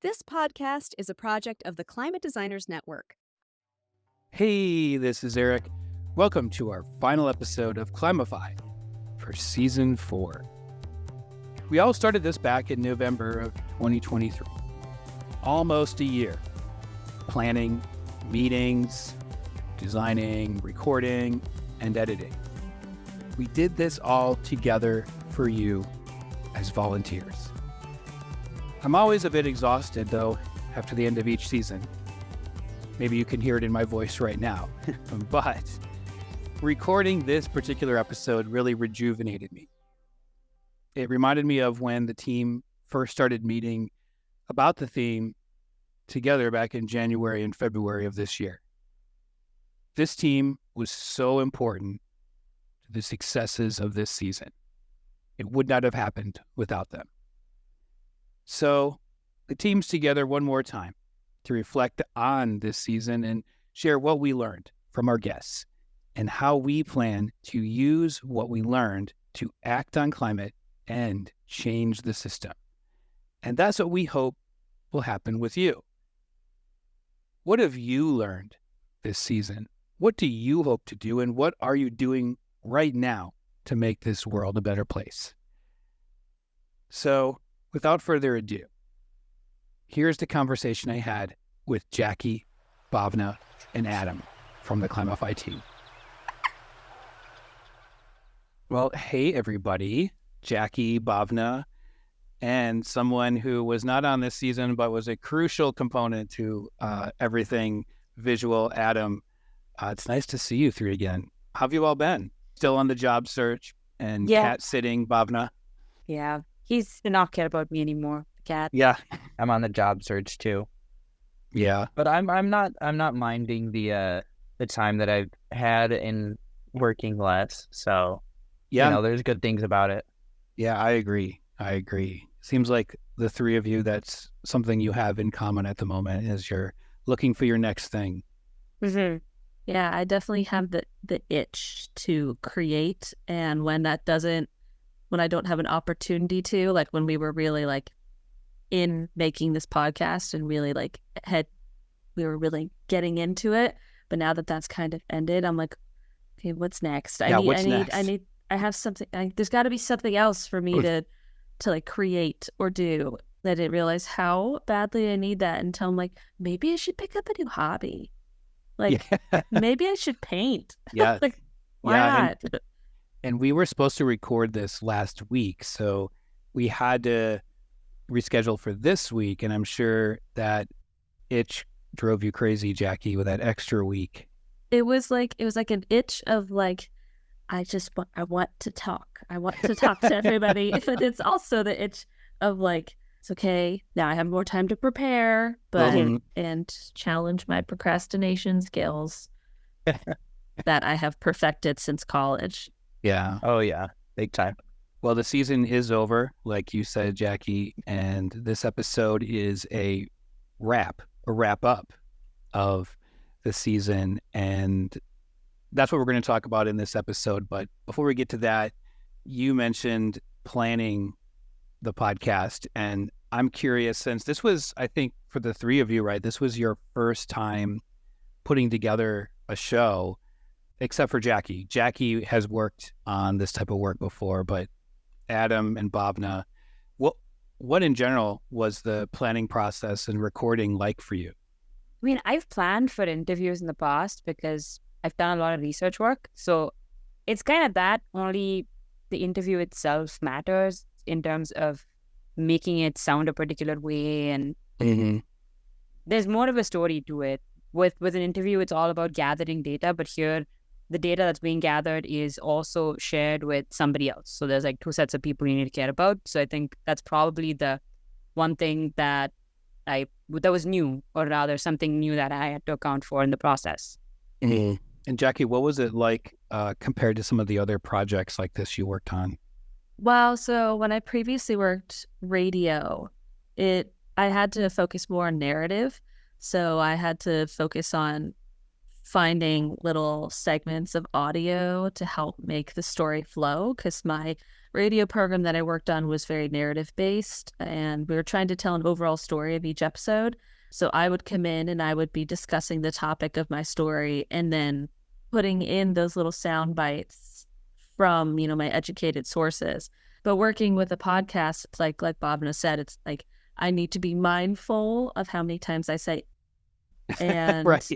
This podcast is a project of the Climate Designers Network. Hey, this is Eric. Welcome to our final episode of Climify for Season 4. We all started this back in November of 2023. Almost a year. Planning, meetings, designing, recording, and editing. We did this all together for you as volunteers. I'm always a bit exhausted, though, after the end of each season. Maybe you can hear it in my voice right now. But recording this particular episode really rejuvenated me. It reminded me of when the team first started meeting about the theme together back in January and February of this year. This team was so important to the successes of this season. It would not have happened without them. So the team's together one more time to reflect on this season and share what we learned from our guests and how we plan to use what we learned to act on climate and change the system. And that's what we hope will happen with you. What have you learned this season? What do you hope to do, and what are you doing right now to make this world a better place? So, without further ado, here's the conversation I had with Jackie, Bhavna, and Adam from the Climify team. Well, hey everybody, Jackie, Bhavna, and someone who was not on this season but was a crucial component to everything visual, Adam. It's nice to see you three again. How have you all been? Still on the job search and cat sitting, Bhavna? Yeah, he's not care about me anymore, cat. Yeah. I'm on the job search too. Yeah. But I'm not minding the time that I've had in working less. So Yeah. there's good things about it. Yeah, I agree. Seems like the three of you, that's something you have in common at the moment, is you're looking for your next thing. Mm-hmm. Yeah, I definitely have the itch to create, and when I don't have an opportunity to, like when we were really like in making this podcast and really like we were really getting into it, but now that that's kind of ended, I'm like, okay, what's next? I have something. There's got to be something else for me to like create or do. I didn't realize how badly I need that until I'm like, maybe I should pick up a new hobby. Like, maybe I should paint. Yeah. Like, why not? And we were supposed to record this last week, so we had to reschedule for this week, and I'm sure that itch drove you crazy, Jackie, with that extra week. It was like an itch of like, I want to talk. I want to talk to everybody. But it's also the itch of like, it's okay, now I have more time to prepare, but and challenge my procrastination skills that I have perfected since college. Yeah. Oh yeah, big time. Well, the season is over, like you said, Jackie, and this episode is a wrap up of the season, and that's what we're going to talk about in this episode. But before we get to that, you mentioned planning the podcast, and I'm curious, since this was, I think, for the three of you, right, this was your first time putting together a show, except for Jackie. Jackie has worked on this type of work before, but Adam and Bhavna, what in general was the planning process and recording like for you? I mean, I've planned for interviews in the past because I've done a lot of research work. So it's kind of that, only the interview itself matters in terms of making it sound a particular way. And there's more of a story to it. With an interview, it's all about gathering data. But here, the data that's being gathered is also shared with somebody else. So there's like two sets of people you need to care about. So I think that's probably the one thing that was new, or rather something new that I had to account for in the process. And Jackie, what was it like compared to some of the other projects like this you worked on? Well, so when I previously worked radio, I had to focus more on narrative. So I had to focus on finding little segments of audio to help make the story flow, because my radio program that I worked on was very narrative based, and we were trying to tell an overall story of each episode. So I would come in and I would be discussing the topic of my story and then putting in those little sound bites from, my educated sources. But working with a podcast, it's like Bhavna said, it's like I need to be mindful of how many times I say, and, Right.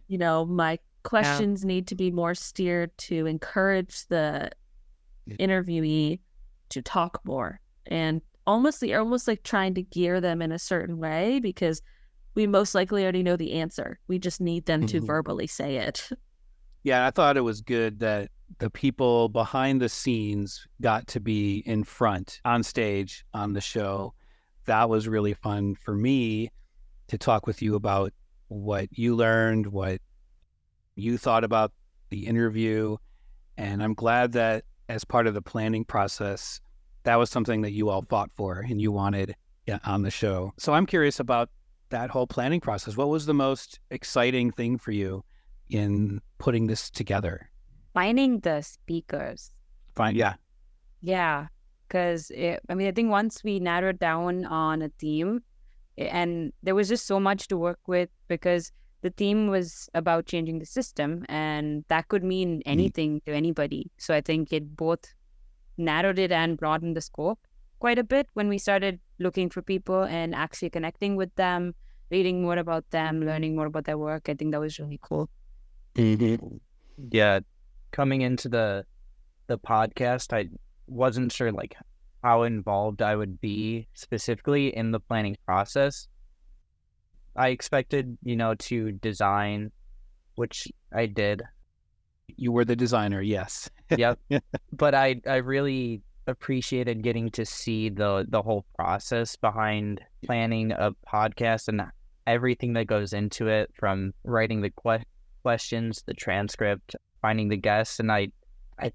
my questions need to be more steered to encourage the interviewee to talk more, and almost like trying to gear them in a certain way, because we most likely already know the answer. We just need them to verbally say it. Yeah, I thought it was good that the people behind the scenes got to be in front on stage on the show. That was really fun for me to talk with you about what you learned, what you thought about the interview. And I'm glad that as part of the planning process, that was something that you all fought for and you wanted on the show. So I'm curious about that whole planning process. What was the most exciting thing for you in putting this together? Finding the speakers. Yeah. Yeah, because I think once we narrowed down on a theme, and there was just so much to work with, because the theme was about changing the system, and that could mean anything to anybody. So I think it both narrowed it and broadened the scope quite a bit when we started looking for people and actually connecting with them, reading more about them, learning more about their work. I think that was really cool. Yeah, coming into the podcast, I wasn't sure like how involved I would be specifically in the planning process. I expected, to design, which I did. You were the designer, yes. Yep. But I really appreciated getting to see the whole process behind planning a podcast and everything that goes into it, from writing the questions, the transcript, finding the guests. And I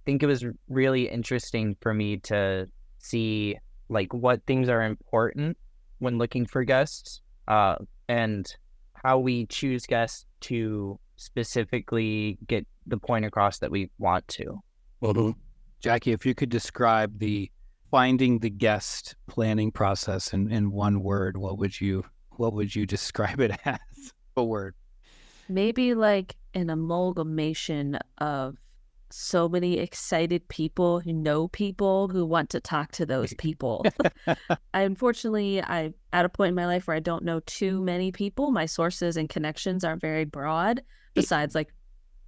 think it was really interesting for me to see like what things are important when looking for guests, and how we choose guests to specifically get the point across that we want to. Jackie, if you could describe the finding the guest planning process in one word, what would you describe it as? A word? Maybe like an amalgamation of so many excited people who know people who want to talk to those people. Unfortunately, I'm at a point in my life where I don't know too many people. My sources and connections are very broad, besides like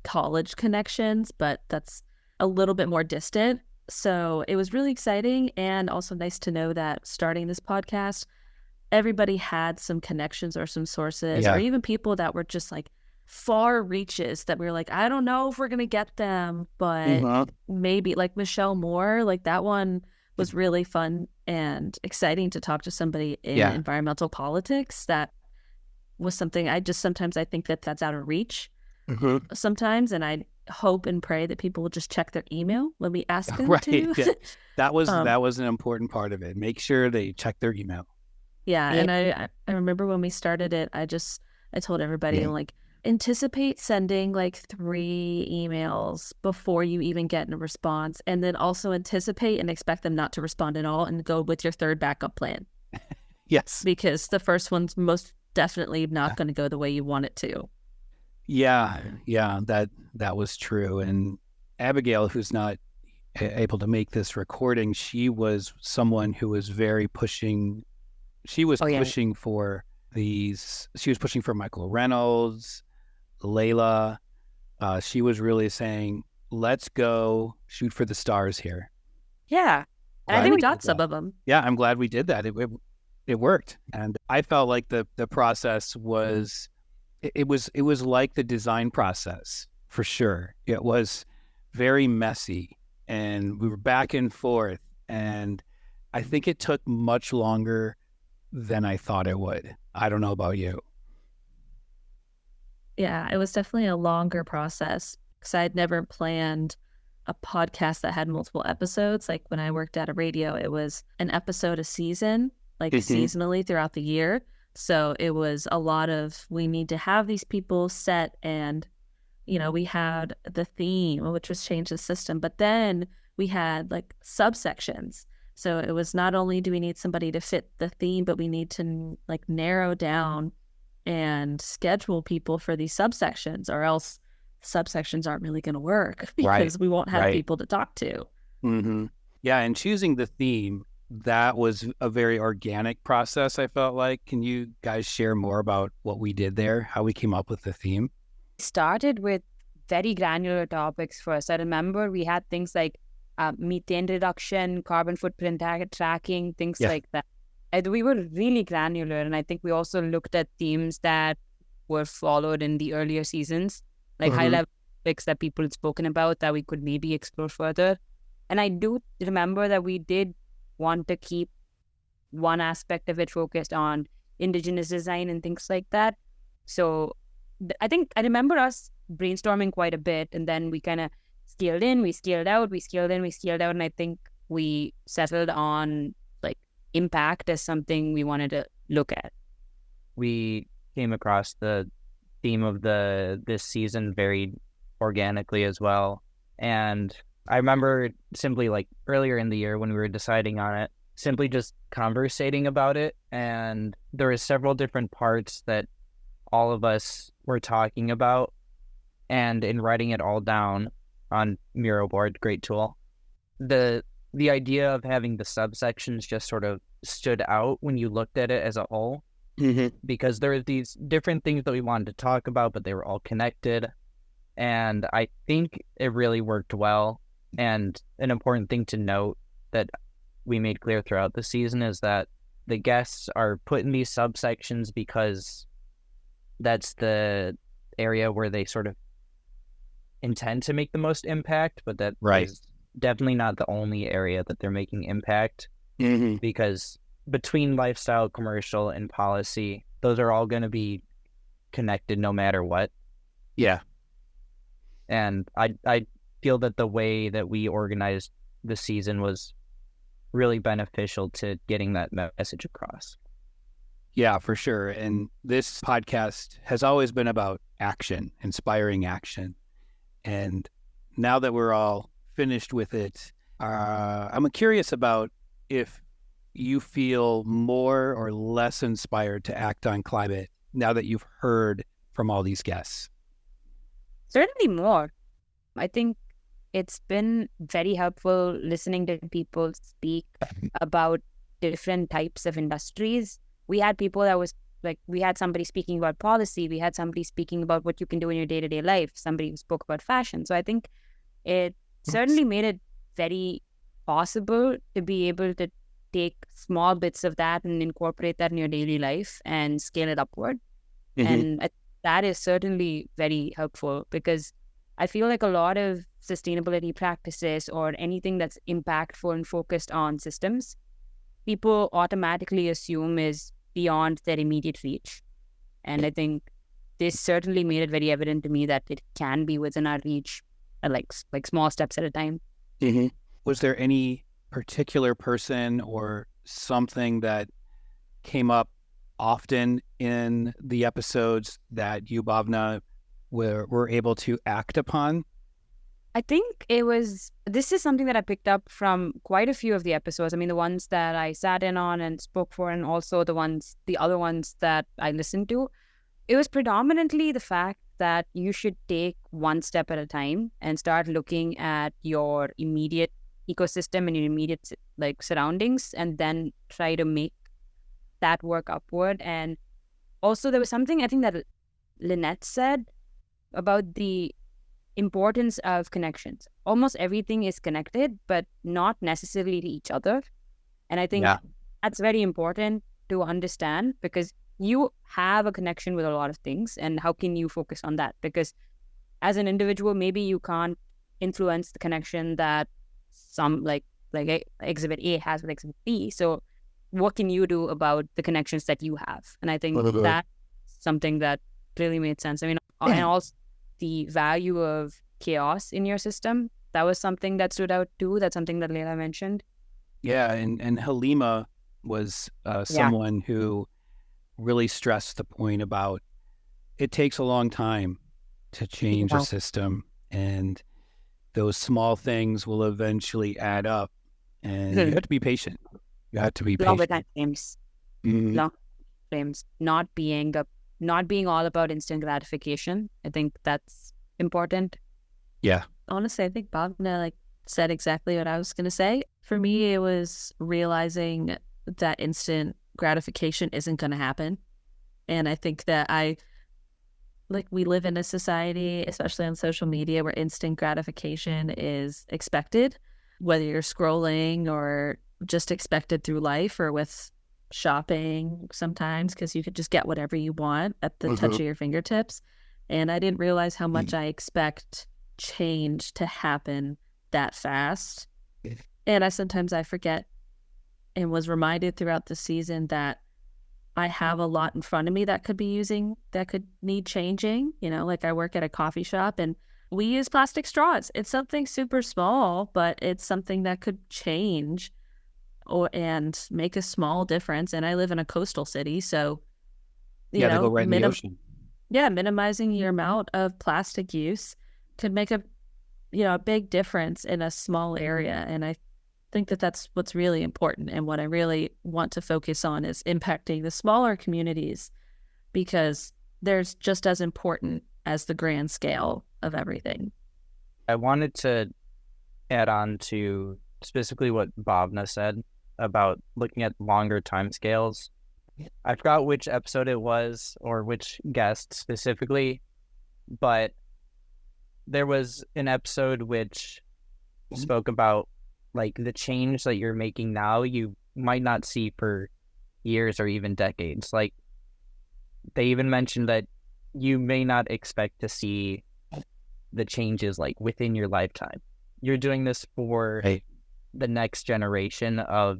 college connections, but that's a little bit more distant. So it was really exciting, and also nice to know that starting this podcast, everybody had some connections or some sources, or even people that were just like far reaches that we were like, I don't know if we're gonna get them, but maybe, like Michelle Moore, like that one was really fun and exciting to talk to somebody in environmental politics. That was something I think that's out of reach sometimes, and I hope and pray that people will just check their email when we ask them to. Yeah. That was an important part of it. Make sure they check their email. Yeah, and I remember when we started it, I told everybody like, anticipate sending like 3 emails before you even get a response, and then also anticipate and expect them not to respond at all, and go with your third backup plan. Yes, because the first one's most definitely not going to go the way you want it to. Yeah, that was true. And Abigail, who's not able to make this recording, she was someone who was very pushing. She was pushing for these. She was pushing for Michael Reynolds, Layla. She was really saying, "Let's go shoot for the stars here." Yeah, and I think we got some of them. Yeah, I'm glad we did that. It worked, and I felt like the process was. It was like the design process, for sure. It was very messy, and we were back and forth, and I think it took much longer than I thought it would. I don't know about you. Yeah, it was definitely a longer process, because I had never planned a podcast that had multiple episodes. Like when I worked at a radio, it was an episode a season, like seasonally throughout the year. So it was a lot of, we need to have these people set, and, we had the theme, which was change the system. But then we had like subsections. So it was not only do we need somebody to fit the theme, but we need to like narrow down and schedule people for these subsections, or else subsections aren't really going to work because we won't have people to talk to. Mm-hmm. Yeah, and choosing the theme, that was a very organic process, I felt like. Can you guys share more about what we did there, how we came up with the theme? Started with very granular topics first. I remember we had things like methane reduction, carbon footprint tracking, things like that. And we were really granular. And I think we also looked at themes that were followed in the earlier seasons, like high-level topics that people had spoken about that we could maybe explore further. And I do remember that we did want to keep one aspect of it focused on indigenous design and things like that. So I think I remember us brainstorming quite a bit, and then we kind of scaled in, we scaled out, we scaled in, we scaled out, and I think we settled on like impact as something we wanted to look at. We came across the theme of this season very organically as well, and I remember simply like earlier in the year when we were deciding on it, simply just conversating about it, and there were several different parts that all of us were talking about, and in writing it all down on Miro board, great tool. The idea of having the subsections just sort of stood out when you looked at it as a whole, because there were these different things that we wanted to talk about, but they were all connected, and I think it really worked well. And an important thing to note that we made clear throughout the season is that the guests are put in these subsections because that's the area where they sort of intend to make the most impact, but that is definitely not the only area that they're making impact, because between lifestyle, commercial, and policy, those are all going to be connected no matter what. Yeah. And I feel that the way that we organized the season was really beneficial to getting that message across. Yeah, for sure. And this podcast has always been about action, inspiring action. And now that we're all finished with it, I'm curious about if you feel more or less inspired to act on climate now that you've heard from all these guests. Certainly more. I think it's been very helpful listening to people speak about different types of industries. We had people that was like, we had somebody speaking about policy. We had somebody speaking about what you can do in your day-to-day life. Somebody who spoke about fashion. So I think it certainly made it very possible to be able to take small bits of that and incorporate that in your daily life and scale it upward. And that is certainly very helpful, because I feel like a lot of sustainability practices or anything that's impactful and focused on systems, people automatically assume is beyond their immediate reach. And I think this certainly made it very evident to me that it can be within our reach, like small steps at a time. Was there any particular person or something that came up often in the episodes that you, Bhavna, were able to act upon? I think this is something that I picked up from quite a few of the episodes. I mean, the ones that I sat in on and spoke for, and also the other ones that I listened to. It was predominantly the fact that you should take one step at a time and start looking at your immediate ecosystem and your immediate surroundings, and then try to make that work upward. And also there was something I think that Lynette said about the importance of connections. Almost everything is connected, but not necessarily to each other. And I think that's very important to understand, because you have a connection with a lot of things, and how can you focus on that? Because as an individual, maybe you can't influence the connection that some like exhibit A has with exhibit B. So what can you do about the connections that you have? And I think that's something that really made sense. I mean, and also the value of chaos in your system, that was something that stood out too. That's something that Leila mentioned. Yeah, and Halima was someone who really stressed the point about it takes a long time to change a system, and those small things will eventually add up, and you have to be patient. You have to be Longer patient. time frames, Mhm. long frames, not being all about instant gratification. I think that's important. Yeah. Honestly, I think Bhavna like said exactly what I was going to say. For me, it was realizing that instant gratification isn't going to happen. And I think that we live in a society, especially on social media, where instant gratification is expected, whether you're scrolling or just expected through life or with shopping sometimes, because you could just get whatever you want at the touch of your fingertips. And I didn't realize how much I expect change to happen that fast. And sometimes I forget and was reminded throughout the season that I have a lot in front of me that could need changing. Like I work at a coffee shop and we use plastic straws. It's something super small, but it's something that could change and make a small difference. And I live in a coastal city, so They go right in the ocean. minimizing your amount of plastic use could make a big difference in a small area. And I think that that's what's really important. And what I really want to focus on is impacting the smaller communities, because there's just as important as the grand scale of everything. I wanted to add on to specifically what Bhavna said about looking at longer time scales. I forgot which episode it was or which guest specifically, but there was an episode which spoke about like the change that you're making now, you might not see for years or even decades. Like they even mentioned that you may not expect to see the changes like within your lifetime. You're doing this for the next generation of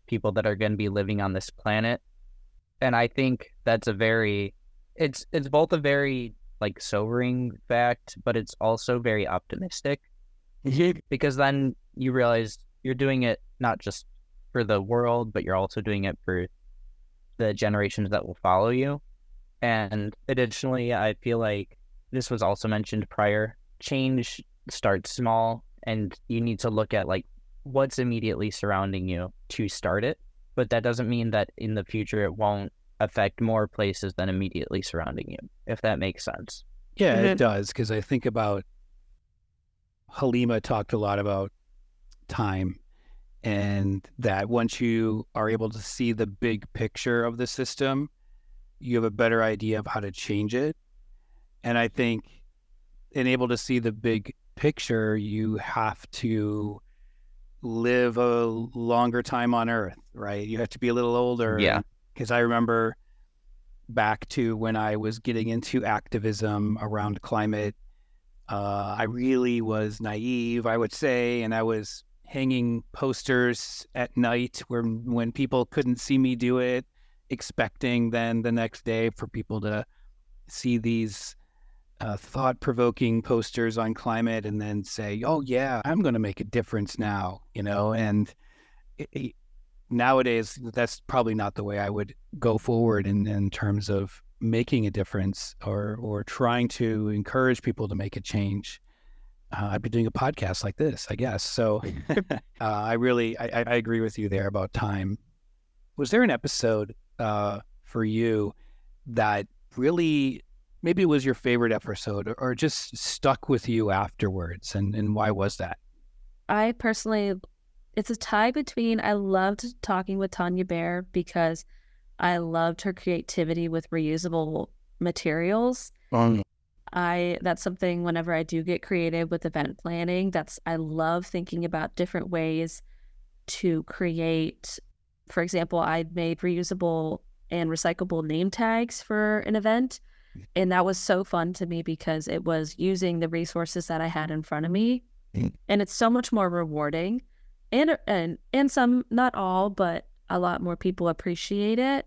people that are going to be living on this planet. And I think that's it's both a very like sobering fact, but it's also very optimistic. Because then you realize you're doing it not just for the world, but you're also doing it for the generations that will follow you. And additionally, I feel like this was also mentioned prior, change starts small and you need to look at like what's immediately surrounding you to start it. But that doesn't mean that in the future it won't affect more places than immediately surrounding you, if that makes sense. Yeah, it does, because I think about Halima talked a lot about time, and that once you are able to see the big picture of the system, you have a better idea of how to change it. And I think in able to see the big picture, you have to live a longer time on Earth, right? You have to be a little older. Yeah. Because I remember back to when I was getting into activism around climate, I really was naive, I would say, and I was hanging posters at night when people couldn't see me do it, expecting then the next day for people to see these thought-provoking posters on climate and then say, oh yeah, I'm going to make a difference now, and nowadays that's probably not the way I would go forward in terms of making a difference or trying to encourage people to make a change. I'd be doing a podcast like this, I guess. So I agree with you there about time. Was there an episode for you that really, maybe it was your favorite episode or just stuck with you afterwards? And why was that? I personally, it's a tie between, I loved talking with Tanya Bear because I loved her creativity with reusable materials. That's something whenever I do get creative with event planning, I love thinking about different ways to create. For example, I made reusable and recyclable name tags for an event. And that was so fun to me because it was using the resources that I had in front of me. And it's so much more rewarding. And some, not all, but a lot more people appreciate it.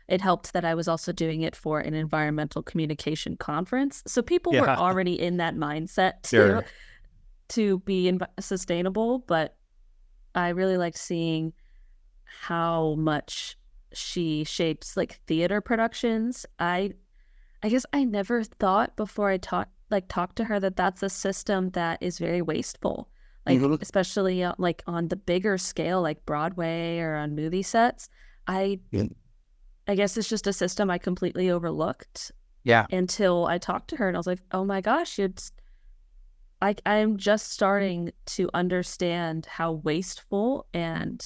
It helped that I was also doing it for an environmental communication conference. So people were already in that mindset to be sustainable. But I really like seeing how much she shapes like theater productions. I guess I never thought before I like talk to her that that's a system that is very wasteful, like especially like on the bigger scale, like Broadway or on movie sets. I guess it's just a system I completely overlooked. Yeah. Until I talked to her and I was like, oh my gosh, I'm just starting to understand how wasteful and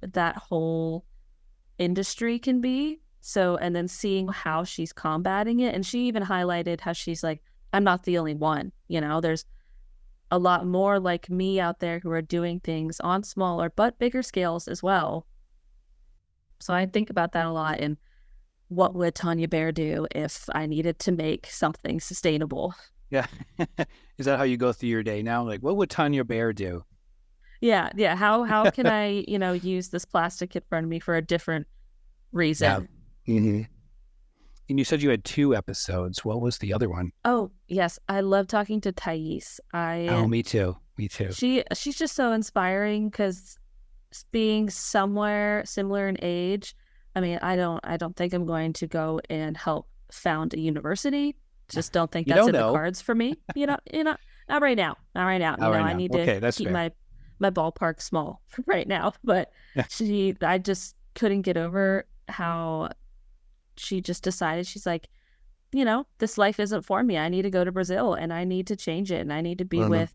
that whole industry can be. So, and then seeing how she's combating it. And she even highlighted how she's like, I'm not the only one. There's a lot more like me out there who are doing things on smaller but bigger scales as well. So I think about that a lot. And what would Tanya Bear do if I needed to make something sustainable? Yeah. Is that how you go through your day now? Like, what would Tanya Bear do? Yeah. How can I, use this plastic in front of me for a different reason? Yeah. Mm-hmm. And you said you had 2 episodes. What was the other one? Oh, yes. I love talking to Thais. Me too. Me too. She's just so inspiring because being somewhere similar in age, I mean, I don't think I'm going to go and help found a university. Just don't think that's in the cards for me. Not right now. Not right now. I need to keep my ballpark small right now. But I just couldn't get over how she just decided, she's like, this life isn't for me. I need to go to Brazil and I need to change it. And I need to be with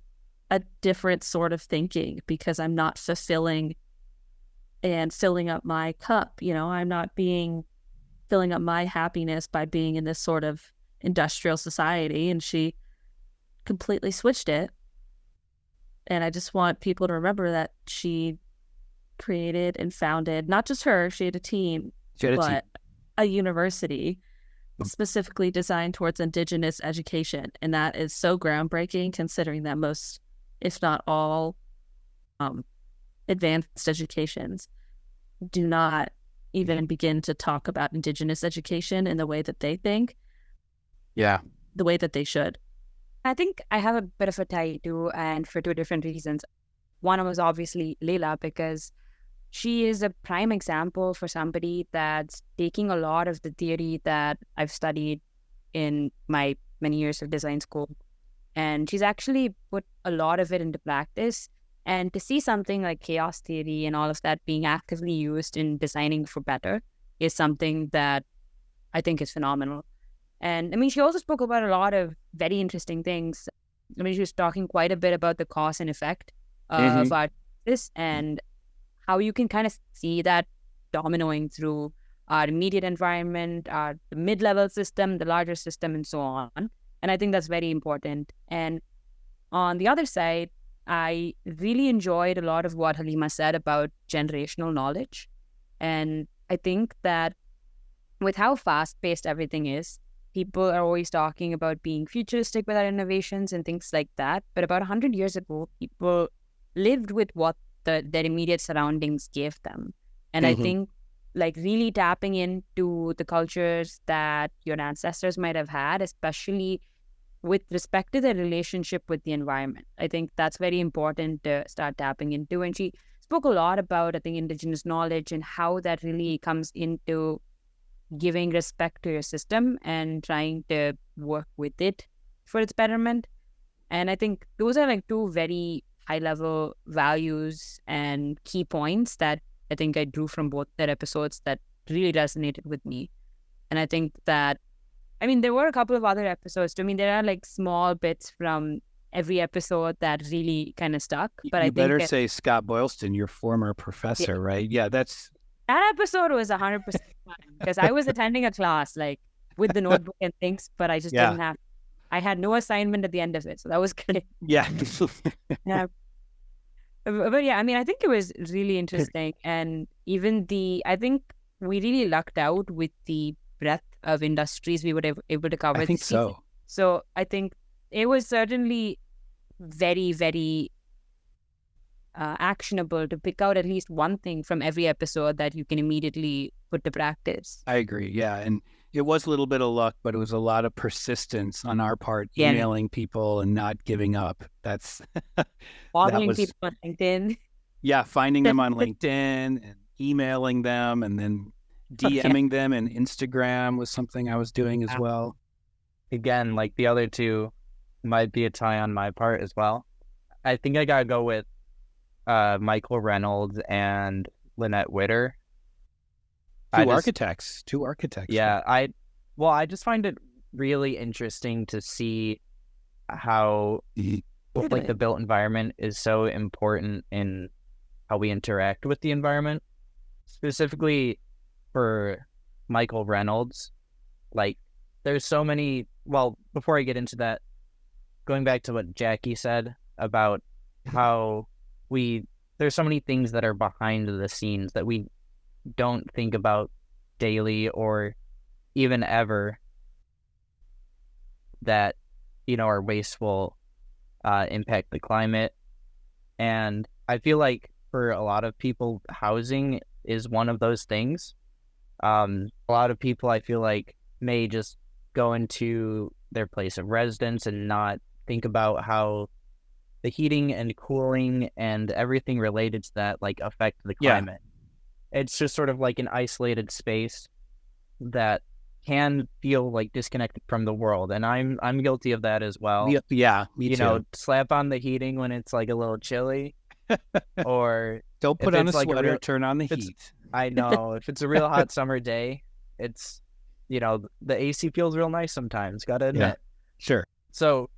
a different sort of thinking because I'm not fulfilling and filling up my cup. I'm not filling up my happiness by being in this sort of industrial society. And she completely switched it. And I just want people to remember that she created and founded, not just her, she had a team, but a university specifically designed towards Indigenous education. And that is so groundbreaking considering that most, if not all, advanced educations do not even begin to talk about Indigenous education in the way that they think. Yeah. The way that they should. I think I have a bit of a tie too, and for 2 different reasons. One was obviously Leila, because she is a prime example for somebody that's taking a lot of the theory that I've studied in my many years of design school, and she's actually put a lot of it into practice. And to see something like chaos theory and all of that being actively used in designing for better is something that I think is phenomenal. And I mean, she also spoke about a lot of very interesting things. I mean, she was talking quite a bit about the cause and effect of our this and how you can kind of see that dominoing through our immediate environment, the mid-level system, the larger system, and so on. And I think that's very important. And on the other side, I really enjoyed a lot of what Halima said about generational knowledge. And I think that with how fast-paced everything is, people are always talking about being futuristic with our innovations and things like that. But about 100 years ago, people lived with what their immediate surroundings gave them. And I think like really tapping into the cultures that your ancestors might have had, especially with respect to their relationship with the environment. I think that's very important to start tapping into. And she spoke a lot about, I think, Indigenous knowledge and how that really comes into giving respect to your system and trying to work with it for its betterment. And I think those are like 2 very high-level values and key points that I think I drew from both their episodes that really resonated with me. And I think that, I mean, there were a couple of other episodes. I mean, there are like small bits from every episode that really kind of stuck. But I think better say Scott Boylston, your former professor, right? Yeah, that episode was 100% fun because I was attending a class like with the notebook and things, but I just didn't have. I had no assignment at the end of it, so that was good. Yeah. Yeah. But yeah, I mean, I think it was really interesting, and even I think we really lucked out with the breadth of industries we were able to cover. I think so. So I think it was certainly very, very actionable to pick out at least one thing from every episode that you can immediately put to practice. I agree. Yeah. And it was a little bit of luck, but it was a lot of persistence on our part, emailing people and not giving up. That's following people on LinkedIn. Yeah. Finding them on LinkedIn and emailing them and then DMing them, and Instagram was something I was doing as well. Again, like the other 2 might be a tie on my part as well. I think I gotta go with Michael Reynolds and Lynette Witter. Two architects. Yeah, I just find it really interesting to see how like the built environment is so important in how we interact with the environment. Specifically for Michael Reynolds, like there's so many. Well, before I get into that, going back to what Jackie said about how there's so many things that are behind the scenes that we don't think about daily or even ever that, are wasteful, impact the climate. And I feel like for a lot of people, housing is one of those things. A lot of people, I feel like, may just go into their place of residence and not think about how the heating and cooling and everything related to that like affect the climate. It's just sort of like an isolated space that can feel like disconnected from the world, and I'm guilty of that as well. Yeah, me too. Slap on the heating when it's like a little chilly, or don't put on a sweater. Turn on the heat. I know if it's a real hot summer day, it's the AC feels real nice sometimes. Gotta admit. Yeah, sure. So,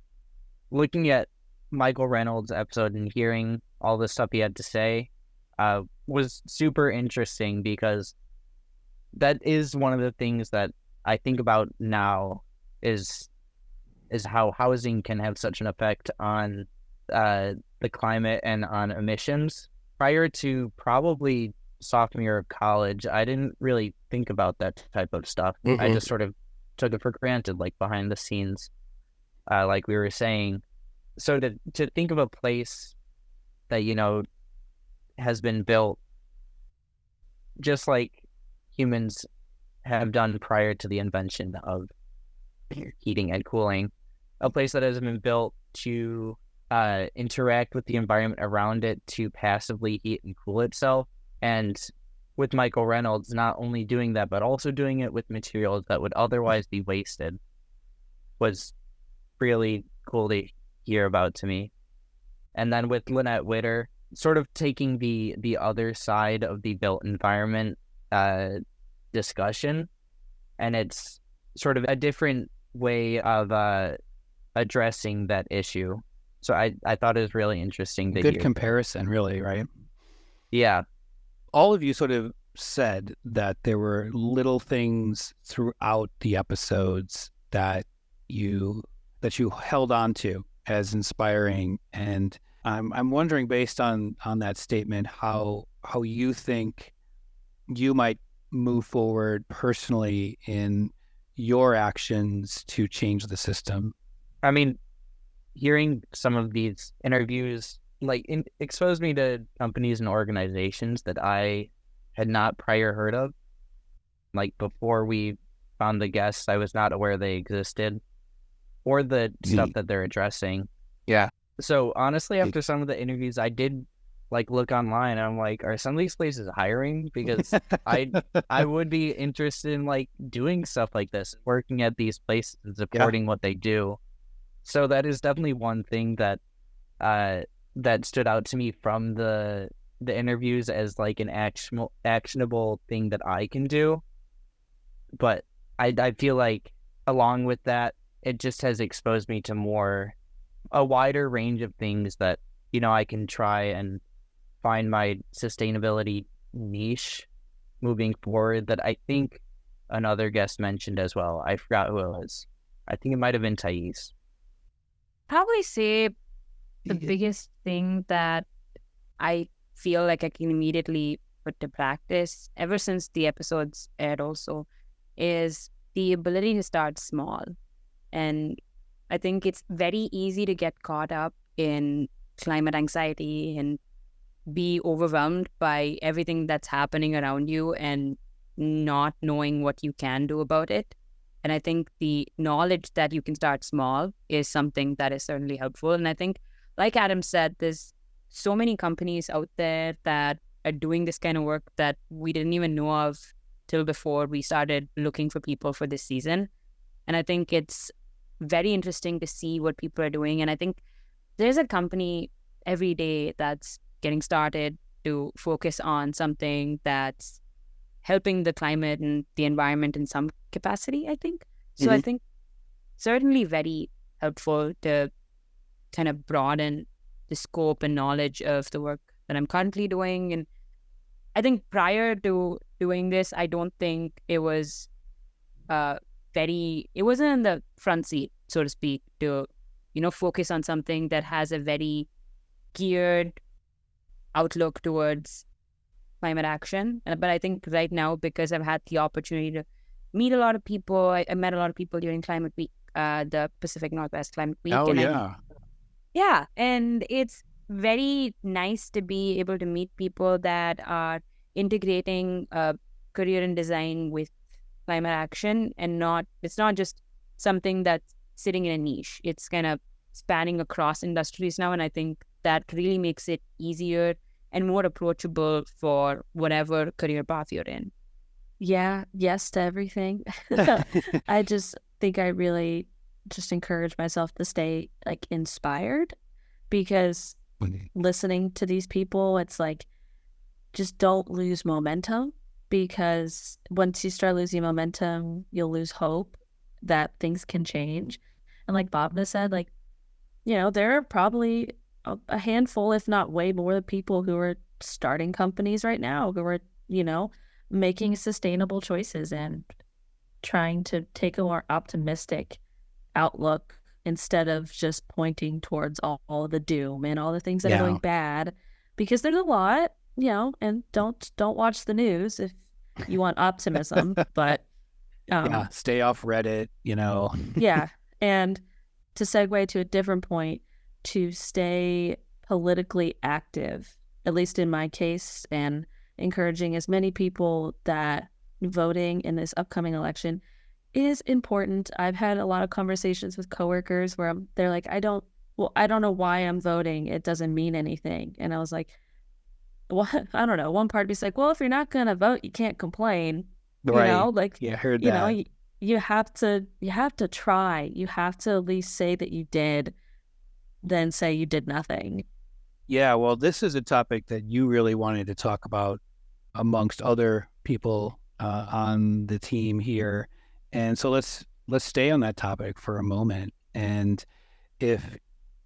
looking at Michael Reynolds' episode and hearing all the stuff he had to say was super interesting, because that is one of the things that I think about now is how housing can have such an effect on the climate and on emissions. Prior to probably sophomore year of college, I didn't really think about that type of stuff. Mm-hmm. I just sort of took it for granted, like behind the scenes, like we were saying. So to think of a place that, has been built just like humans have done prior to the invention of heating and cooling, a place that has been built to interact with the environment around it to passively heat and cool itself. And with Michael Reynolds not only doing that, but also doing it with materials that would otherwise be wasted, was really cool to hear about to me. And then with Lynette Witter, sort of taking the other side of the built environment discussion, and it's sort of a different way of addressing that issue. So I thought it was really interesting to hear. Good comparison, really, right? Yeah. All of you sort of said that there were little things throughout the episodes that you held on to as inspiring, and I'm wondering, based on that statement, how you think you might move forward personally in your actions to change the system. I mean, hearing some of these interviews exposed me to companies and organizations that I had not prior heard of. Like, before we found the guests, I was not aware they existed or the stuff that they're addressing. Yeah. So honestly, after some of the interviews, I did look online, and I'm like, are some of these places hiring? Because I would be interested in doing stuff like this, working at these places and supporting what they do. So that is definitely one thing that that stood out to me from the interviews as an actionable thing that I can do. But I feel like along with that, it just has exposed me to a wider range of things that, I can try and find my sustainability niche moving forward, that I think another guest mentioned as well. I forgot who it was. I think it might have been Thais. Probably say the biggest thing that I feel like I can immediately put to practice ever since the episodes aired also is the ability to start small. And I think it's very easy to get caught up in climate anxiety and be overwhelmed by everything that's happening around you and not knowing what you can do about it. And I think the knowledge that you can start small is something that is certainly helpful. And I think, like Adam said, there's so many companies out there that are doing this kind of work that we didn't even know of till before we started looking for people for this season. And I think it's very interesting to see what people are doing. And I think there's a company every day that's getting started to focus on something that's helping the climate and the environment in some capacity, I think. So I think certainly very helpful to kind of broaden the scope and knowledge of the work that I'm currently doing. And I think prior to doing this, I don't think it was it wasn't in the front seat, so to speak, to, focus on something that has a very geared outlook towards climate action. But I think right now, because I've had the opportunity to meet a lot of people, I met a lot of people during Climate Week, the Pacific Northwest Climate Week. Oh, and yeah. And it's very nice to be able to meet people that are integrating a career in design with climate action, and it's not just something that's sitting in a niche. It's kind of spanning across industries now, and I think that really makes it easier and more approachable for whatever career path you're in. Yeah, yes to everything. I just think I really just encourage myself to stay like inspired, because listening to these people, it's like, just don't lose momentum, because once you start losing momentum, you'll lose hope that things can change. And like Bhavna said, like, there are probably a handful, if not way more, of people who are starting companies right now who are, making sustainable choices and trying to take a more optimistic outlook instead of just pointing towards all the doom and all the things that are going bad, because there's a lot, and don't watch the news if you want optimism, but stay off Reddit, Yeah. And to segue to a different point, to stay politically active, at least in my case, and encouraging as many people that voting in this upcoming election is important. I've had a lot of conversations with coworkers where they're like, I don't know why I'm voting. It doesn't mean anything. And I was like, well, I don't know. One part of me's like, well, if you're not going to vote, you can't complain. Right. I heard that. You have to try. You have to at least say that you did, then say you did nothing. Yeah, well, this is a topic that you really wanted to talk about amongst other people on the team here. And so let's stay on that topic for a moment. And if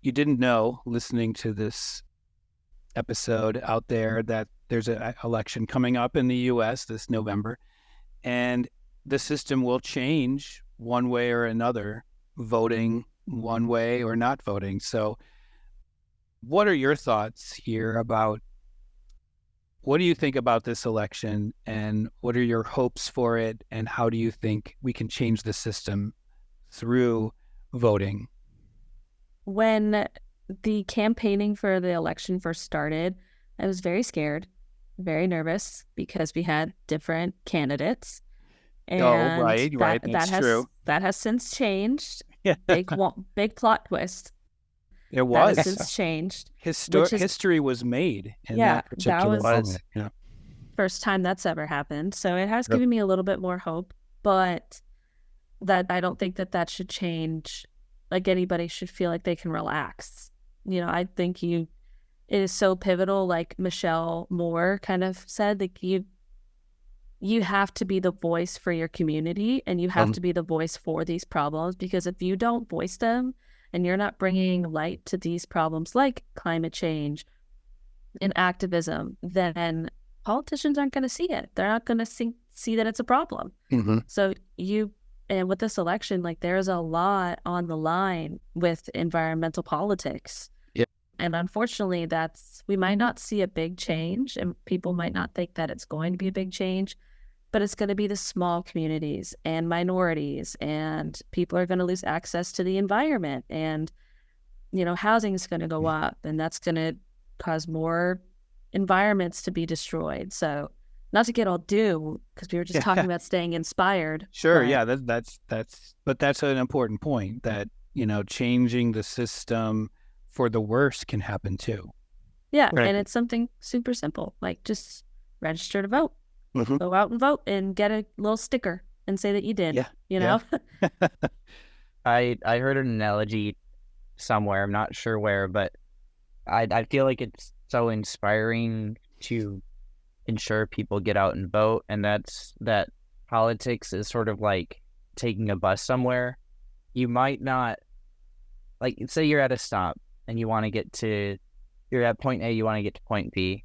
you didn't know, listening to this episode out there, that there's an election coming up in the U.S. this November, and the system will change one way or another, voting one way or not voting. So what are your thoughts here about, what do you think about this election, and what are your hopes for it, and how do you think we can change the system through voting? When the campaigning for the election first started, I was very scared, very nervous, because we had different candidates. And right. That's true. That has since changed. Yeah. Big plot twist. It was. That has since changed. History was made in that particular moment. Yeah. First time that's ever happened. So it has given me a little bit more hope, but that I don't think that should change. Like, anybody should feel like they can relax. I think it is so pivotal, like Michelle Moore kind of said, like you have to be the voice for your community, and you have to be the voice for these problems, because if you don't voice them and you're not bringing light to these problems like climate change and activism, then politicians aren't going to see it. They're not going to see that it's a problem. Mm-hmm. So and with this election, like, there's a lot on the line with environmental politics. Yeah. And unfortunately, we might not see a big change, and people might not think that it's going to be a big change, but it's going to be the small communities and minorities, and people are going to lose access to the environment, and, housing is going to go up, and that's going to cause more environments to be destroyed. So, not to get all doom, because we were just talking about staying inspired. Sure. Yeah. That's an important point, that, changing the system for the worse can happen too. Yeah. Right. And it's something super simple, like just register to vote. Mm-hmm. Go out and vote and get a little sticker and say that you did. Yeah. I heard an analogy somewhere, I'm not sure where, but I feel like it's so inspiring to ensure people get out and vote, and that's that politics is sort of like taking a bus somewhere. You might not, like, say you're at a stop and you're at point A, you want to get to point B,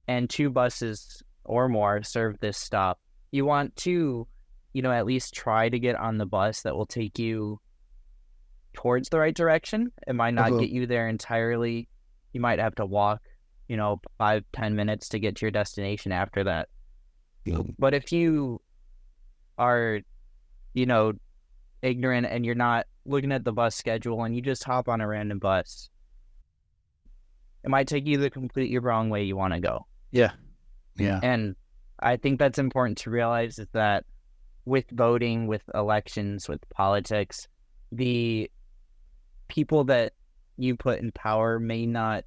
and two buses or more serve this stop. You want to, at least try to get on the bus that will take you towards the right direction. It might not get you there entirely. You might have to walk, 5-10 minutes to get to your destination after that. But if you are, ignorant and you're not looking at the bus schedule and you just hop on a random bus, it might take you the completely wrong way you want to go. Yeah. And I think that's important to realize, is that with voting, with elections, with politics, the people that you put in power may not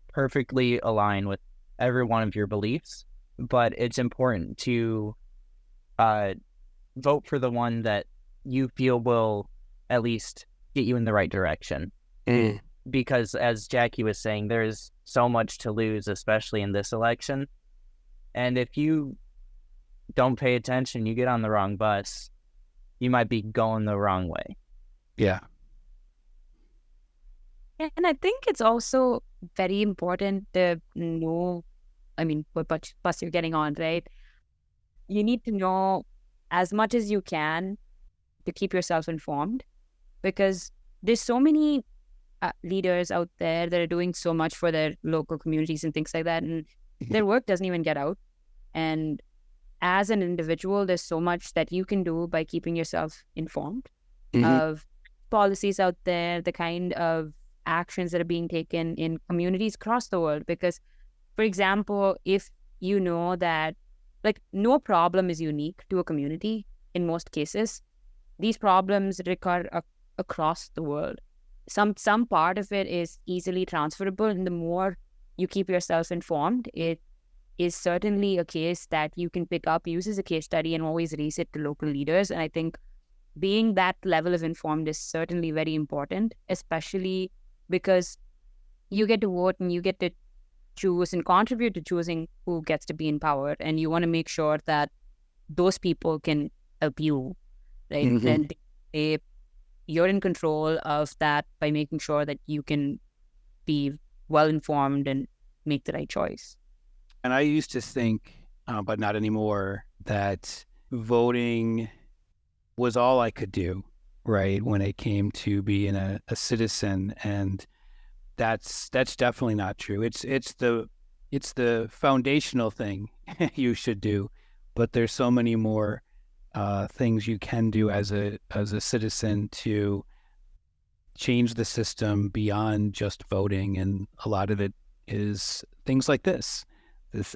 perfectly align with every one of your beliefs, but it's important to vote for the one that you feel will at least get you in the right direction. Because as Jackie was saying, there's so much to lose, especially in this election. And if you don't pay attention, you get on the wrong bus, you might be going the wrong way. Yeah. And I think it's also very important to know, what bus you're getting on, right? You need to know as much as you can to keep yourself informed, because there's so many leaders out there that are doing so much for their local communities and things like that, and their work doesn't even get out. And as an individual, there's so much that you can do by keeping yourself informed of policies out there, the kind of actions that are being taken in communities across the world. Because, for example, if you know that no problem is unique to a community in most cases, these problems recur across the world. Some part of it is easily transferable, and the more you keep yourself informed, it is certainly a case that you can pick up, use as a case study, and always raise it to local leaders. And I think being that level of informed is certainly very important, especially because you get to vote and you get to choose and contribute to choosing who gets to be in power. And you want to make sure that those people can help you, right? And you're in control of that by making sure that you can be well informed and make the right choice. And I used to think, but not anymore, that voting was all I could do, right, when it came to being a citizen. And that's definitely not true. It's the foundational thing you should do, but there's so many more things you can do as a citizen to change the system beyond just voting. And a lot of it is things like this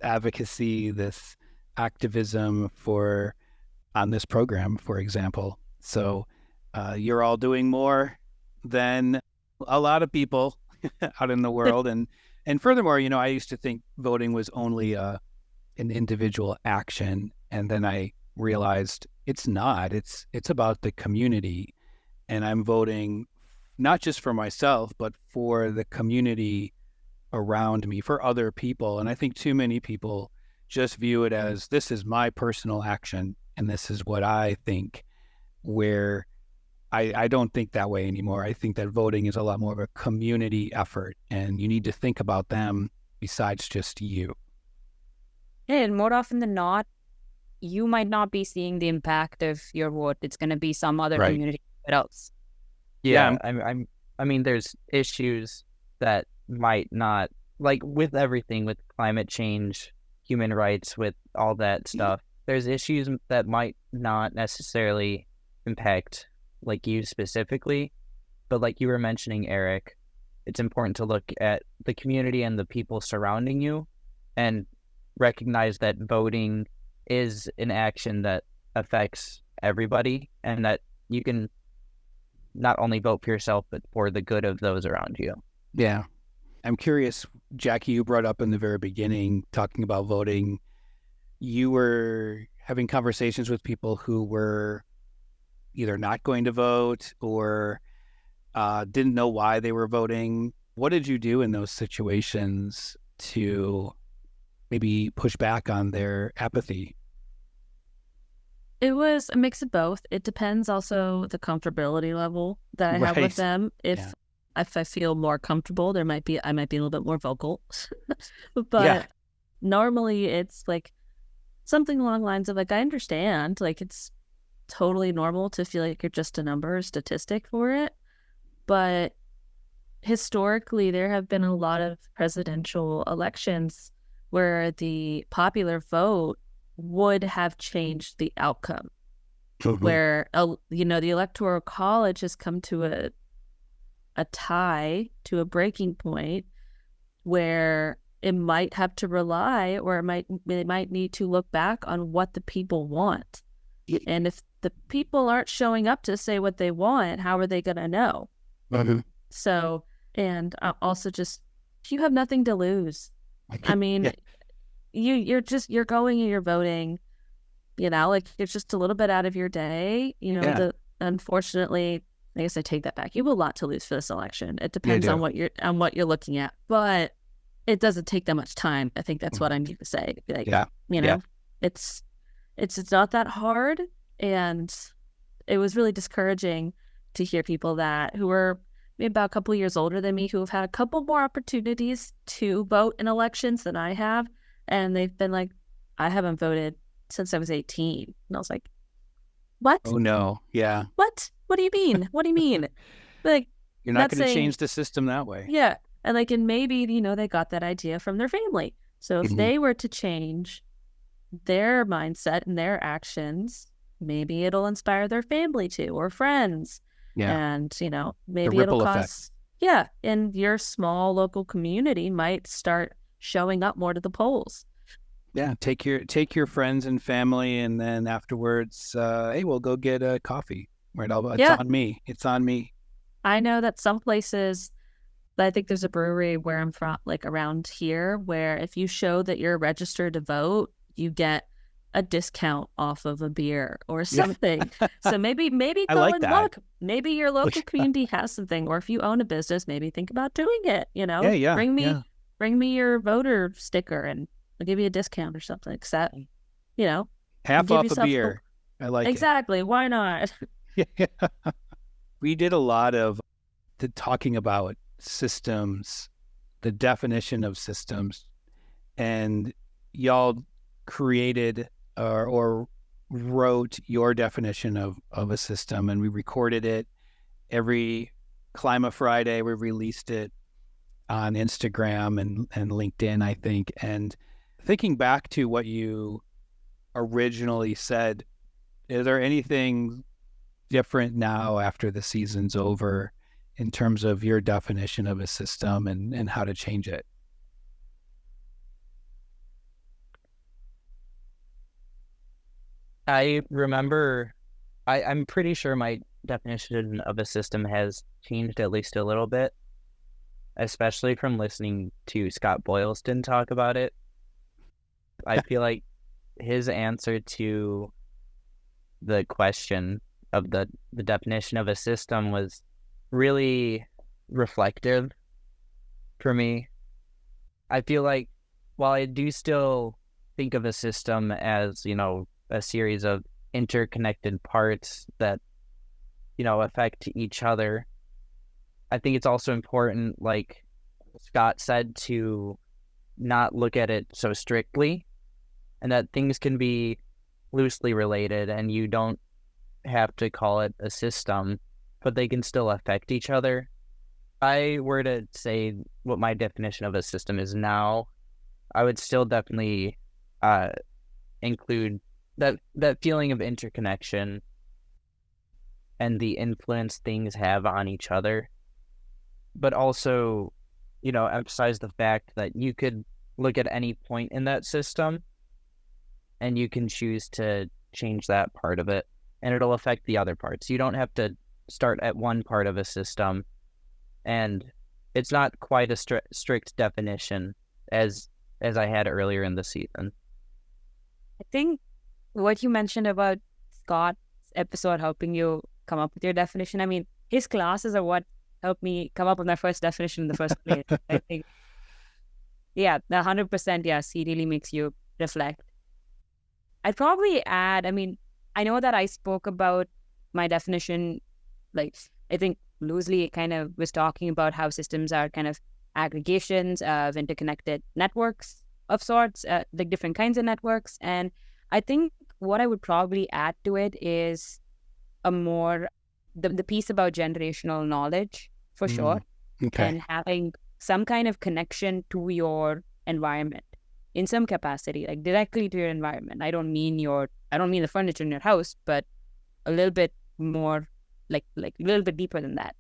advocacy, this activism on this program, for example. So you're all doing more than a lot of people out in the world. And furthermore, I used to think voting was only an individual action. And then I realized it's not. It's about the community. And I'm voting not just for myself, but for the community around me, for other people. And I think too many people just view it as, this is my personal action and this is what I think, where I don't think that way anymore. I think that voting is a lot more of a community effort, and you need to think about them besides just you. And more often than not, you might not be seeing the impact of your vote. It's going to be some other community else. Yeah. I mean, there's issues that might not, like with everything, with climate change, human rights, with all that stuff, there's issues that might not necessarily impact like you specifically, but like you were mentioning, Eric, it's important to look at the community and the people surrounding you and recognize that voting is an action that affects everybody, and that you can not only vote for yourself, but for the good of those around you. Yeah. I'm curious, Jackie, you brought up in the very beginning, talking about voting, you were having conversations with people who were either not going to vote or didn't know why they were voting. What did you do in those situations to maybe push back on their apathy? It was a mix of both. It depends also the comfortability level that I have with them. If I feel more comfortable, I might be a little bit more vocal. But normally it's like something along the lines of like, I understand, like it's totally normal to feel like you're just a number, a statistic for it. But historically, there have been a lot of presidential elections where the popular vote would have changed the outcome. Where, the Electoral College has come to a tie, to a breaking point where it might have to rely, or it might need to look back on what the people want. And if the people aren't showing up to say what they want, how are they going to know? So, and also just, you have nothing to lose. I mean, you're going and you're voting, like it's just a little bit out of your day. Unfortunately, I guess I take that back. You have a lot to lose for this election. It depends on what you're looking at, but it doesn't take that much time. I think that's what I need to say. Like, it's not that hard. And it was really discouraging to hear people who were maybe about a couple of years older than me, who have had a couple more opportunities to vote in elections than I have. And they've been like, I haven't voted since I was 18. And I was like, what? Oh, no. Yeah. What? What do you mean? What do you mean? Like, you're not going to change the system that way. Yeah. And maybe, they got that idea from their family. So if they were to change their mindset and their actions, maybe it'll inspire their family to, or friends. Yeah. And, maybe it'll cause, and your small local community might start showing up more to the polls. Yeah. Take your friends and family, and then afterwards, hey, we'll go get a coffee. Right. It's on me. It's on me. I know that some places, I think there's a brewery where I'm from, like around here, where if you show that you're registered to vote, you get a discount off of a beer or something. So maybe go and look. Maybe your local community has something, or if you own a business, maybe think about doing it. Bring me your voter sticker, and I'll give you a discount or something like that. Half off a beer. I like exactly. Why not? We did a lot of talking about systems, the definition of systems, and y'all created or wrote your definition of a system, and we recorded it every Climate Friday. We released it on Instagram and LinkedIn, I think. And thinking back to what you originally said, is there anything different now after the season's over in terms of your definition of a system and how to change it? I remember, I'm pretty sure my definition of a system has changed at least a little bit, especially from listening to Scott Boylston talk about it. I feel like his answer to the question of the definition of a system was really reflective for me. I feel like while I do still think of a system as, a series of interconnected parts that, affect each other, I think it's also important, like Scott said, to not look at it so strictly, and that things can be loosely related, and you don't have to call it a system, but they can still affect each other. If I were to say what my definition of a system is now, I would still definitely include that feeling of interconnection and the influence things have on each other, but also, emphasize the fact that you could look at any point in that system and you can choose to change that part of it, and it'll affect the other parts. You don't have to start at one part of a system, and it's not quite a strict definition as I had earlier in the season. I think what you mentioned about Scott's episode helping you come up with your definition. I mean, his classes are what helped me come up with my first definition in the first place. I think, yeah, the 100%, yes, he really makes you reflect. I'd probably add, I mean, I know that I spoke about my definition, like, I think loosely it kind of was talking about how systems are kind of aggregations of interconnected networks of sorts, like different kinds of networks. And I think what I would probably add to it is a more, the piece about generational knowledge, for sure, Okay. and having some kind of connection to your environment in some capacity, like directly to your environment. I don't mean the furniture in your house, but a little bit more, like a little bit deeper than that.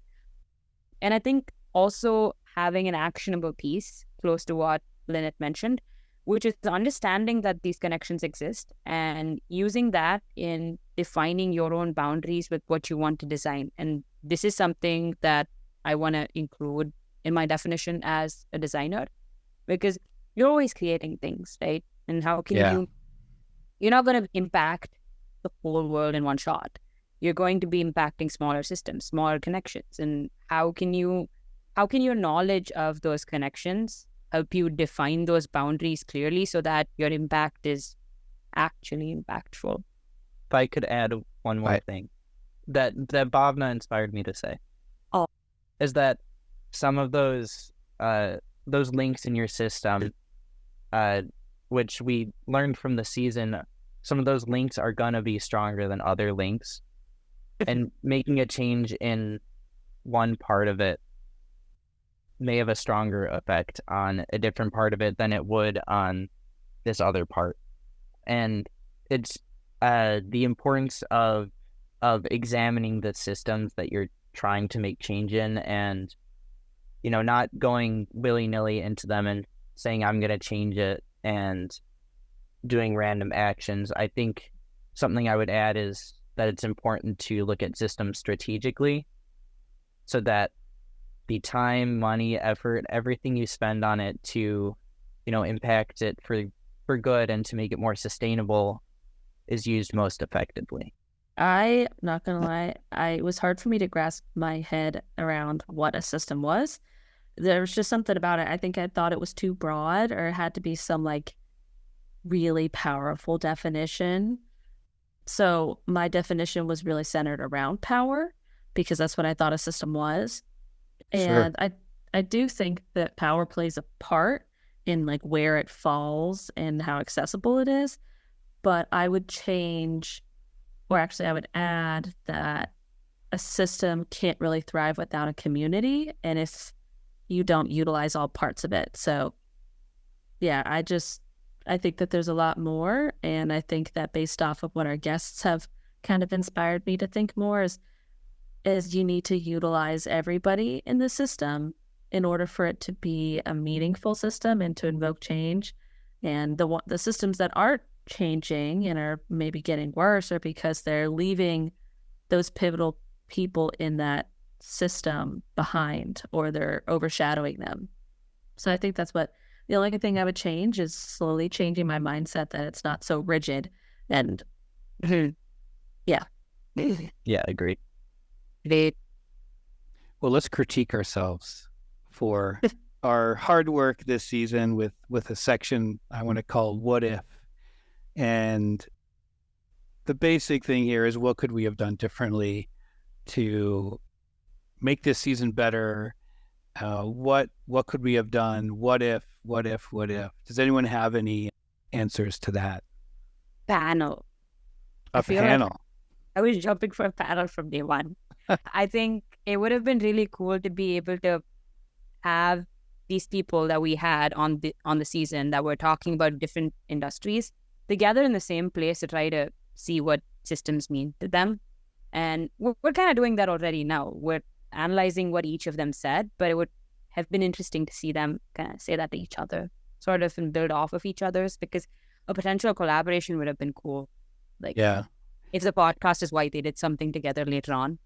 And I think also having an actionable piece close to what Lynette mentioned, which is the understanding that these connections exist and using that in defining your own boundaries with what you want to design. And this is something that I want to include in my definition as a designer, because you're always creating things, right? And how can you're not going to impact the whole world in one shot. You're going to be impacting smaller systems, smaller connections. And how can your knowledge of those connections help you define those boundaries clearly so that your impact is actually impactful? If I could add one more thing that Bhavna inspired me to say, is that some of those links in your system, which we learned from the season, some of those links are gonna be stronger than other links, and making a change in one part of it may have a stronger effect on a different part of it than it would on this other part. And it's the importance of examining the systems that you're trying to make change in, and not going willy-nilly into them and saying I'm going to change it and doing random actions. I think something I would add is that it's important to look at systems strategically so that the time, money, effort, everything you spend on it to, impact it for good and to make it more sustainable is used most effectively. I'm not going to lie, it was hard for me to grasp my head around what a system was. There was just something about it. I think I thought it was too broad, or it had to be some like really powerful definition. So my definition was really centered around power because that's what I thought a system was. And I do think that power plays a part in like where it falls and how accessible it is. But I would change, or actually I would add that a system can't really thrive without a community, and if you don't utilize all parts of it. So yeah, I think that there's a lot more, and I think that based off of what our guests have kind of inspired me to think more is you need to utilize everybody in the system in order for it to be a meaningful system and to invoke change. And the systems that aren't changing and are maybe getting worse are because they're leaving those pivotal people in that system behind, or they're overshadowing them. So I think that's what the only thing I would change is slowly changing my mindset that it's not so rigid. And yeah. Yeah, agreed. Well, let's critique ourselves for our hard work this season with a section I want to call What If. And the basic thing here is, what could we have done differently to make this season better? What could we have done? What if? Does anyone have any answers to that? Panel. A panel. Like I was jumping for a panel from day one. I think it would have been really cool to be able to have these people that we had on the season that were talking about different industries together in the same place to try to see what systems mean to them. And we're kind of doing that already now. We're analyzing what each of them said, but it would have been interesting to see them kind of say that to each other, sort of, and build off of each other's, because a potential collaboration would have been cool. Like, yeah, if the podcast is why they did something together later on.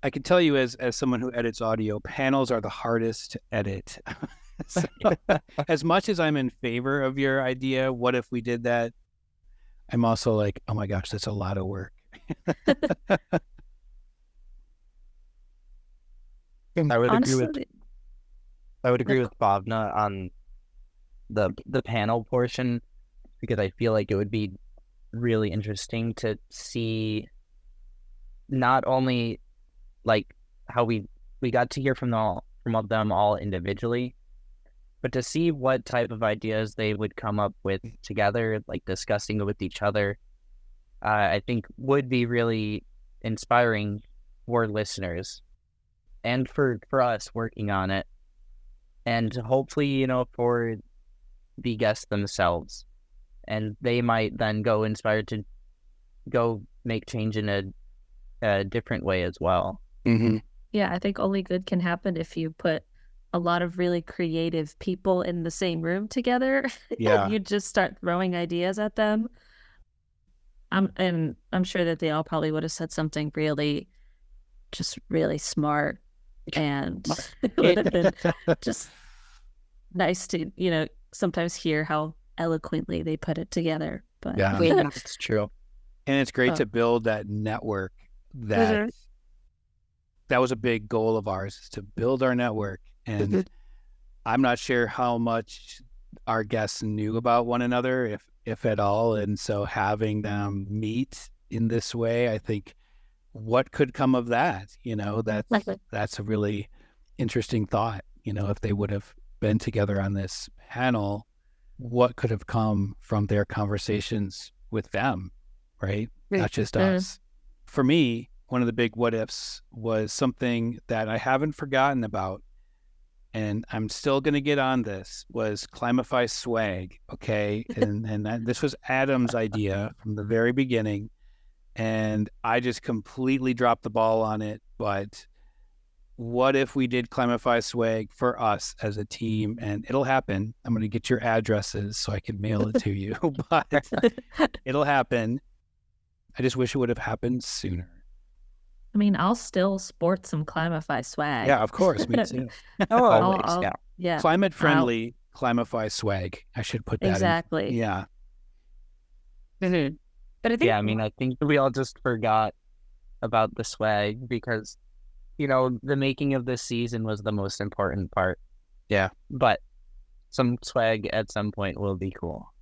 I can tell you as someone who edits audio, panels are the hardest to edit. So, as much as I'm in favor of your idea, what if we did that? I'm also like, oh my gosh, that's a lot of work. I would agree with Honestly, Bhavna on the panel portion, because I feel like it would be really interesting to see not only like how we got to hear from them all individually, but to see what type of ideas they would come up with together, like discussing it with each other. I think would be really inspiring for listeners and for us working on it, and hopefully, for the guests themselves. And they might then go inspired to go make change in a different way as well. Mm-hmm. yeah, I think only good can happen if you put a lot of really creative people in the same room together. Yeah. You just start throwing ideas at them. I'm sure that they all probably would have said something really smart, and it would have been just nice to, sometimes hear how eloquently they put it together. But Yeah. It's true. And it's great Oh. to build that network. That was a big goal of ours, is to build our network. And I'm not sure how much our guests knew about one another, if at all. And so having them meet in this way, I think, what could come of that? That's a really interesting thought. If they would have been together on this panel, what could have come from their conversations with them, right? Not just us. For me, one of the big what ifs was something that I haven't forgotten about, and I'm still going to get on this, was Climify swag. Okay. And this was Adam's idea from the very beginning. And I just completely dropped the ball on it. But what if we did Climify swag for us as a team? And it'll happen. I'm going to get your addresses so I can mail it to you, but it'll happen. I just wish it would have happened sooner. I mean, I'll still sport some Climify swag. Yeah, of course. Me too. Always, yeah. Climate friendly Climify swag. I should put that Exactly. in. Yeah. Mm-hmm. But I think, I think we all just forgot about the swag because, the making of this season was the most important part. Yeah. But some swag at some point will be cool.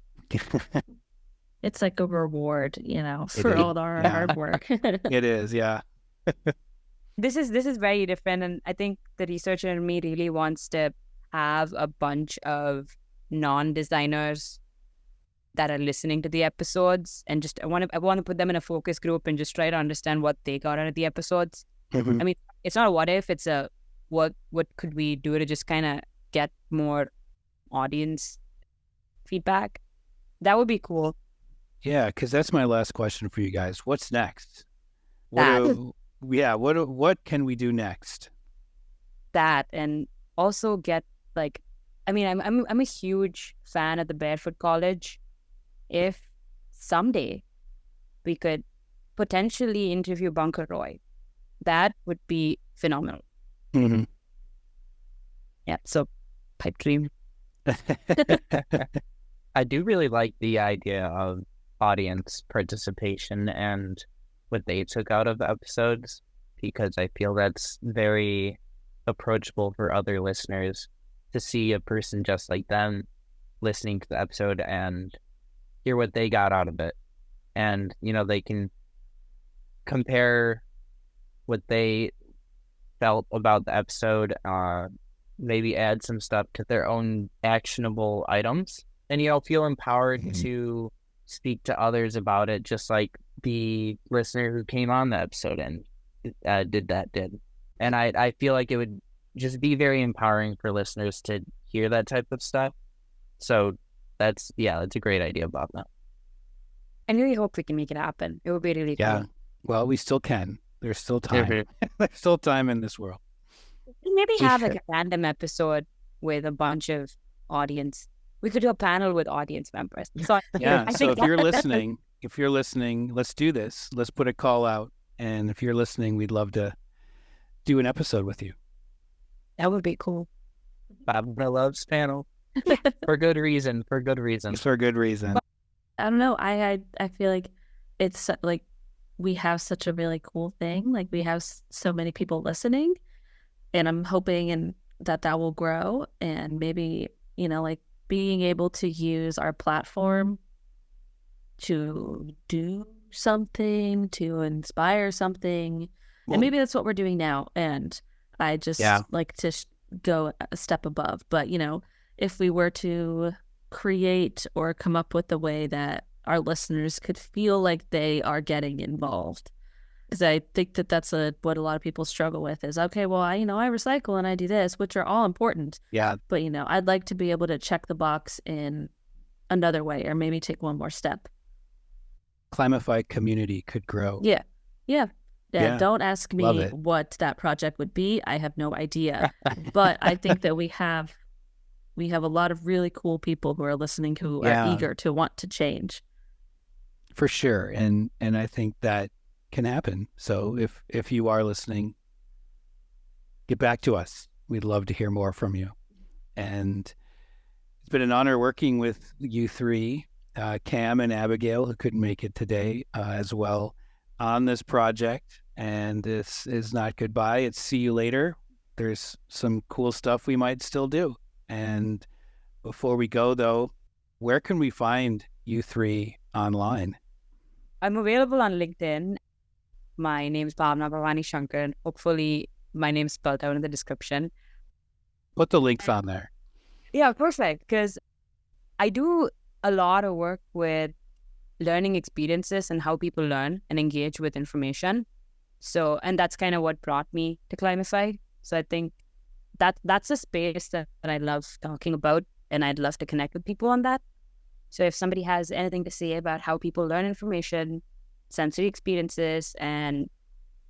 It's like a reward, for all our hard work. It is, yeah. this is very different, and I think the researcher in me really wants to have a bunch of non-designers that are listening to the episodes, and just I want to put them in a focus group and just try to understand what they got out of the episodes. Mm-hmm. I mean, it's not a what if, it's a what could we do to just kind of get more audience feedback. That would be cool. Yeah, because that's my last question for you guys. What's next? What can we do next? That, and also get I'm a huge fan of the Barefoot College. If someday we could potentially interview Bunker Roy, that would be phenomenal. Mm-hmm. Yeah, so pipe dream. I do really like the idea of audience participation and what they took out of the episodes, because I feel that's very approachable for other listeners to see a person just like them listening to the episode and hear what they got out of it. And, they can compare what they felt about the episode, maybe add some stuff to their own actionable items, and, feel empowered to speak to others about it, just like the listener who came on the episode and did. And I feel like it would just be very empowering for listeners to hear that type of stuff. So that's a great idea, Bhavna. I really hope we can make it happen. It would be really cool. Yeah. Well, we still can. There's still time. Mm-hmm. There's still time in this world. Maybe have like a random episode with a bunch of audience. We could do a panel with audience members. So Yeah. I So think if you're listening, let's do this. Let's put a call out. And if you're listening, we'd love to do an episode with you. that would be cool. Bhavna loves panel for good reason. For good reason. I don't know. I feel like it's like we have such a really cool thing. Like we have so many people listening, and I'm hoping that will grow, and maybe, like being able to use our platform to do something, to inspire something. Well, and maybe that's what we're doing now. And I just like to go a step above. But, if we were to create or come up with a way that our listeners could feel like they are getting involved. Because I think that's what a lot of people struggle with is, okay, well, I recycle and I do this, which are all important. Yeah. But, I'd like to be able to check the box in another way, or maybe take one more step. Climify community could grow. Yeah. Don't ask me it. what that project would be. I have no idea. But I think that we have a lot of really cool people who are listening, who are eager to want to change. For sure. And I think that can happen. So if you are listening, get back to us. We'd love to hear more from you. And it's been an honor working with you three, Cam and Abigail, who couldn't make it today, as well, on this project. And this is not goodbye. It's see you later. There's some cool stuff we might still do. And before we go, though, where can we find you three online? I'm available on LinkedIn. My name's Bhavna Shankar, and hopefully my name's spelled out in the description. Put the links on there. Yeah, perfect. Because I do a lot of work with learning experiences and how people learn and engage with information. So, and that's kind of what brought me to Climify. So I think that's a space that I love talking about, and I'd love to connect with people on that. So if somebody has anything to say about how people learn information, sensory experiences, and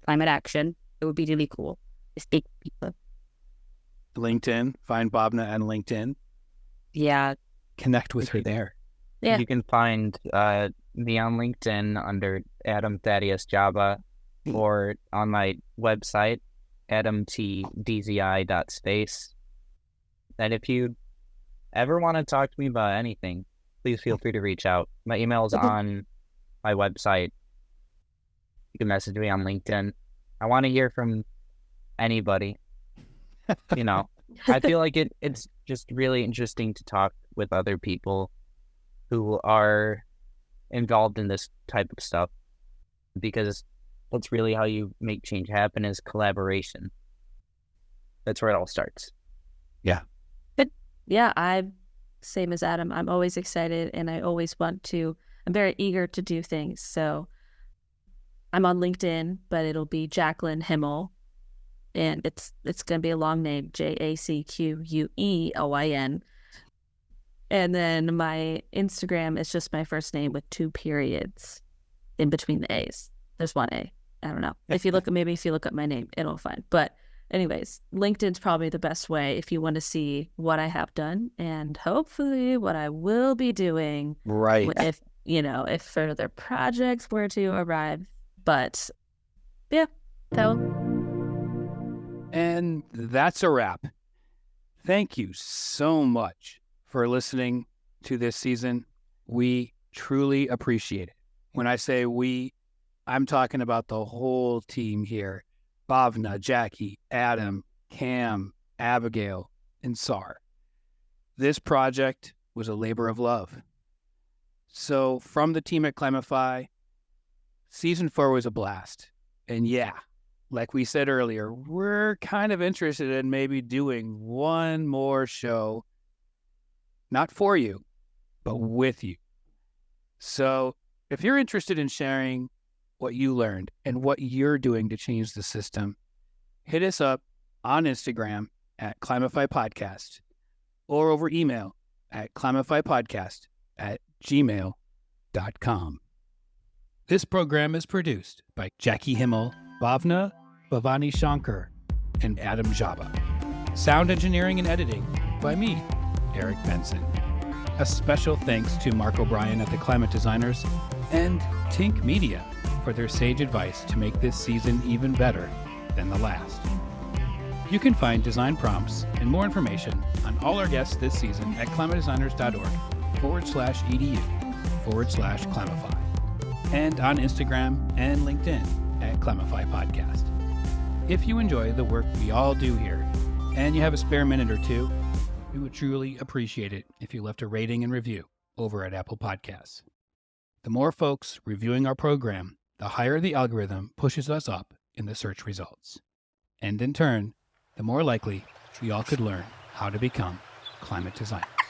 climate action, it would be really cool to speak to people. LinkedIn, find Bhavna on LinkedIn. Yeah. Connect with her there. Yeah. You can find me on LinkedIn under Adam Thaddeus Java, or on my website, adamtdzi.space. And if you ever want to talk to me about anything, please feel free to reach out. My email is on my website. You can message me on LinkedIn. I want to hear from anybody. I feel like it's just really interesting to talk with other people who are involved in this type of stuff, because that's really how you make change happen, is collaboration. That's where it all starts. Yeah. Yeah, I'm same as Adam. I'm always excited, and I always I'm very eager to do things. So I'm on LinkedIn, but it'll be Jacqueline Himmel, and it's going to be a long name, JACQUELYN. And then my Instagram is just my first name with 2 periods in between the A's. There's 1 A. I don't know. If you look up my name, it'll find. But anyways, LinkedIn's probably the best way if you want to see what I have done, and hopefully what I will be doing. Right. If further projects were to arrive. But yeah, And that's a wrap. Thank you so much for listening to this season. We truly appreciate it. When I say we, I'm talking about the whole team here. Bhavna, Jackie, Adam, Cam, Abigail, and Sar. This project was a labor of love. So from the team at Climify, season 4 was a blast. And yeah, like we said earlier, we're kind of interested in maybe doing one more show, not for you, but with you. So if you're interested in sharing what you learned and what you're doing to change the system, hit us up on Instagram at Climify Podcast, or over email at climifypodcast@gmail.com. This program is produced by Jackie Himmel, Bhavna Bhavani Shankar, and Adam Jabba. Sound engineering and editing by me, Eric Benson. A special thanks to Mark O'Brien at the Climate Designers and Tink Media for their sage advice to make this season even better than the last. You can find design prompts and more information on all our guests this season at climatedesigners.org/edu/Climify. and on Instagram and LinkedIn at Climify Podcast. If you enjoy the work we all do here, and you have a spare minute or two, we would truly appreciate it if you left a rating and review over at Apple Podcasts. The more folks reviewing our program, the higher the algorithm pushes us up in the search results. And in turn, the more likely we all could learn how to become climate designers.